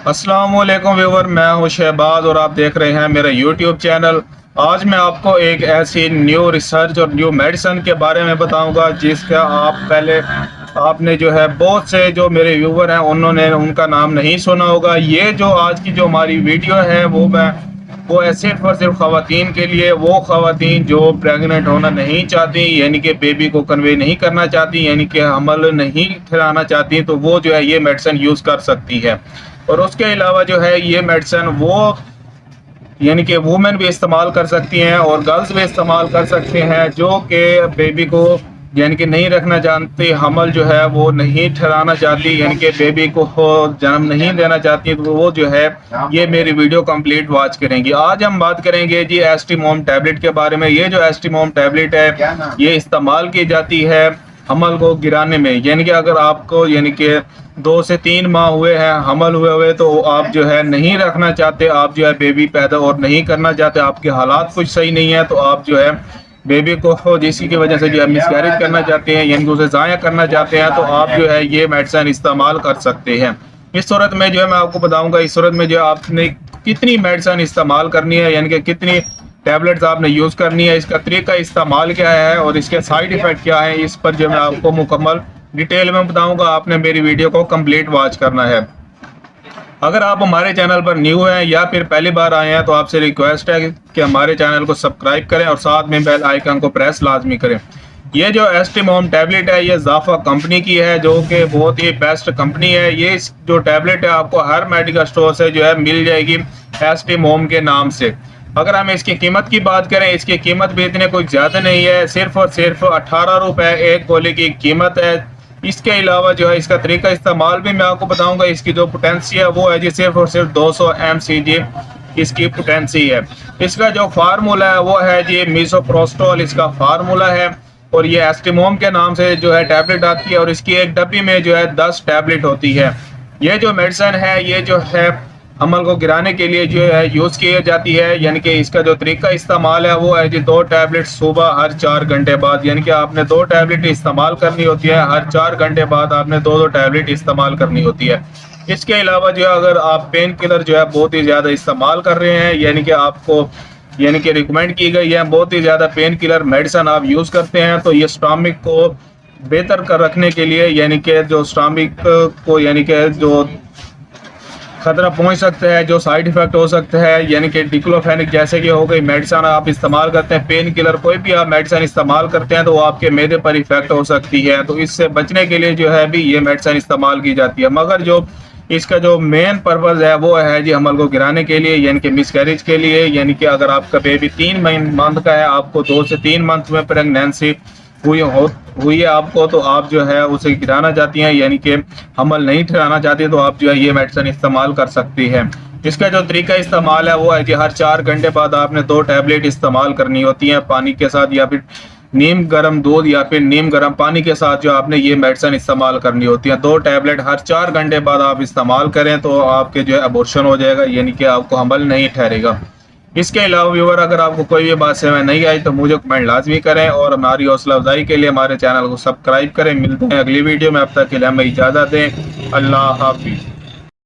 अस्सलामुअलैकुम व्यूवर, मैं हूं शहबाज और आप देख रहे हैं मेरा यूट्यूब चैनल। आज मैं आपको एक ऐसी न्यू रिसर्च और न्यू मेडिसिन के बारे में बताऊंगा जिसका आपने जो है बहुत से जो मेरे व्यूवर हैं उन्होंने उनका नाम नहीं सुना होगा। ये जो आज की जो हमारी वीडियो है वो है सिर्फ और सिर्फ ख़वातीन के लिए। वो ख़वातीन जो प्रेग्नेंट होना नहीं चाहती, यानी कि बेबी को कन्वे नहीं करना चाहती, यानी कि हमल नहीं ठहराना चाहती, तो वो जो है ये मेडिसिन यूज़ कर सकती है। और उसके अलावा जो है ये मेडिसिन वो यानी कि वुमेन भी इस्तेमाल कर सकती हैं और गर्ल्स भी इस्तेमाल कर सकते हैं जो कि बेबी को यानी कि नहीं रखना चाहती, हमल जो है वो नहीं ठहराना चाहती, यानी कि बेबी को जन्म नहीं देना चाहती, तो वो जो है ये मेरी वीडियो कंप्लीट वॉच करेंगी। आज हम बात करेंगे जी एस्टीमोम टैबलेट के बारे में। ये जो एस्टीमोम टैबलेट है ये इस्तेमाल की जाती है हमल को गिराने में, यानी कि अगर आपको यानी कि 2 से 3 माह हुए हैं हमल हुए तो आप जो है नहीं रखना चाहते, आप जो है बेबी पैदा और नहीं करना चाहते, आपके हालात कुछ सही नहीं है, तो आप जो है बेबी को जिसकी की वजह से जो है मिसकैरेज करना चाहते हैं यानी कि उसे ज़ाया करना चाहते हैं, तो आप जो है ये मेडिसिन इस्तेमाल कर सकते हैं। इस सूरत में जो है मैं आपको बताऊंगा इस सूरत में जो आपने कितनी मेडिसिन इस्तेमाल करनी है, यानी कि कितनी टैबलेट्स आपने यूज़ करनी है, इसका तरीका इस्तेमाल क्या है और इसके साइड इफ़ेक्ट क्या है, इस पर जो मैं आपको मुकम्मल डिटेल में बताऊंगा। आपने मेरी वीडियो को कंप्लीट वॉच करना है। अगर आप हमारे चैनल पर न्यू हैं या फिर पहली बार आए हैं तो आपसे रिक्वेस्ट है कि हमारे चैनल को सब्सक्राइब करें और साथ में बेल आइकन को प्रेस लाजमी करें। ये जो एस्टीमोम टैबलेट है ये ज़ाफा कंपनी की है जो कि बहुत ही बेस्ट कंपनी है। ये जो टैबलेट है आपको हर मेडिकल स्टोर से जो है मिल जाएगी एस्टीमोम के नाम से। अगर हम इसकी कीमत की बात करें, इसकी कीमत भी इतने कुछ ज़्यादा नहीं है, सिर्फ और सिर्फ 18 रुपये एक गोली की कीमत है। इसके अलावा जो है इसका तरीका इस्तेमाल भी मैं आपको बताऊंगा। इसकी जो पोटेंसी है वो है जी सिर्फ और सिर्फ 200 mcg इसकी पोटेंसी है। इसका जो फार्मूला है वो है जी मिसोप्रोस्टोल इसका फार्मूला है और ये एस्टीमोम के नाम से जो है टैबलेट आती है और इसकी एक डब्बी में जो है 10 टैबलेट होती है। ये जो मेडिसिन है ये जो है हमल को गिराने के लिए जो है यूज़ की जाती है, यानी कि इसका जो तरीका इस्तेमाल है वो है जी 2 टैबलेट सुबह हर 4 घंटे बाद, यानी कि आपने 2 टैबलेट इस्तेमाल करनी होती है, हर 4 घंटे बाद आपने 2 टैबलेट इस्तेमाल करनी होती है। इसके अलावा जो है अगर आप पेन किलर जो है बहुत ही ज़्यादा इस्तेमाल कर रहे हैं, यानी कि आपको यानी कि रिकमेंड की गई है बहुत ही ज़्यादा पेन किलर मेडिसिन आप यूज़ करते हैं, तो ये स्टमक को बेहतर कर रखने के लिए यानी कि जो स्टमक को यानी कि जो खतरा पहुंच सकता है, जो साइड इफेक्ट हो सकता है, यानी कि डिक्लोफेनिक जैसे कि हो गई मेडिसिन आप इस्तेमाल करते हैं, पेन किलर कोई भी आप मेडिसिन इस्तेमाल करते हैं तो वो आपके मैदे पर इफेक्ट हो सकती है, तो इससे बचने के लिए जो है भी ये मेडिसिन इस्तेमाल की जाती है। मगर जो इसका जो मेन पर्पज़ है वो है जी हमल को गिराने के लिए, यानी कि मिसकैरेज के लिए, यानी कि अगर आपका बेबी 3 मंथ का है, आपको 2 से 3 मंथ में प्रेगनेंसी हुई है आपको, तो आप जो है उसे गिराना चाहती हैं, यानी कि हमल नहीं ठहराना चाहती, तो आप जो है ये मेडिसिन इस्तेमाल कर सकती हैं। इसका जो तरीका इस्तेमाल है वो है कि हर 4 घंटे बाद आपने 2 टैबलेट इस्तेमाल करनी होती हैं पानी के साथ, या फिर नीम गर्म दूध या फिर नीम गर्म पानी के साथ जो आपने ये मेडिसिन इस्तेमाल करनी होती है। 2 टैबलेट हर 4 घंटे बाद आप इस्तेमाल करें तो आपके जो है अबॉर्शन हो जाएगा, यानी कि आपको हमल नहीं ठहरेगा। इसके अलावा व्यूवर अगर आपको कोई भी बात समझ नहीं आई तो मुझे कमेंट लाजमी करें और हमारी हौसला अफजाई के लिए हमारे चैनल को सब्सक्राइब करें। मिलते हैं अगली वीडियो में, अब तक के लिए हमें इजाज़त दें। अल्लाह हाफिज़।